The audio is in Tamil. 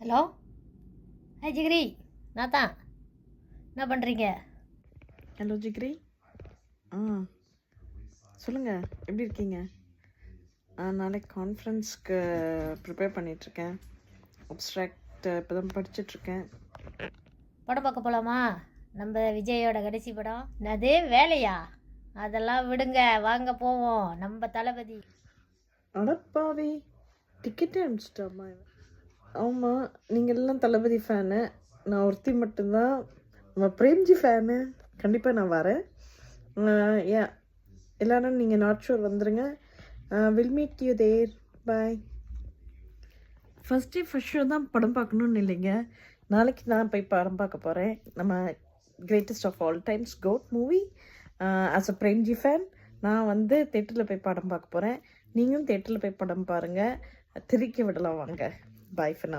ஹலோ, ஹாய் ஜிகிரி, நான் தான். என்ன பண்ணுறீங்க? ஹலோ ஜிக்ரி. ஆ சொல்லுங்கள், எப்படி இருக்கீங்க? நாளைக்கு கான்ஃபரன்ஸ்க்கு ப்ரிப்பேர் பண்ணிகிட்ருக்கேன். அப்ஸ்ட்ராக்ட் இப்போ தான் படிச்சிட்ருக்கேன். படம் பார்க்க போகலாமா? நம்ம விஜயோட கடைசி படம். என்னது வேலையா? அதெல்லாம் விடுங்க, வாங்க போவோம். நம்ம தளபதி. அடப்பாவி, டிக்கெட்டே அனுப்பிச்சிட்டாமா? ஆமாம், நீங்கள் எல்லாம் தளபதி ஃபேனு, நான் ஒருத்தி மட்டும்தான் நம்ம பிரேம்ஜி ஃபேனு. கண்டிப்பாக நான் வரேன். ஏன் எல்லோரும் நீங்கள் நார்த் ஷோர் வந்துடுங்க. Will meet you there. Bye. First show தான் படம் பார்க்கணுன்னு இல்லைங்க. நாளைக்கு நான் போய் படம் பார்க்க போகிறேன். நம்ம greatest of all times GOAT movie. As a Premji fan நான் வந்து தேட்டரில் போய் படம் பார்க்க போகிறேன். நீங்களும் தேட்டரில் போய் படம் பாருங்கள். திரிக்க விடலாம் வாங்க. பாய் ஃபார் நவ்.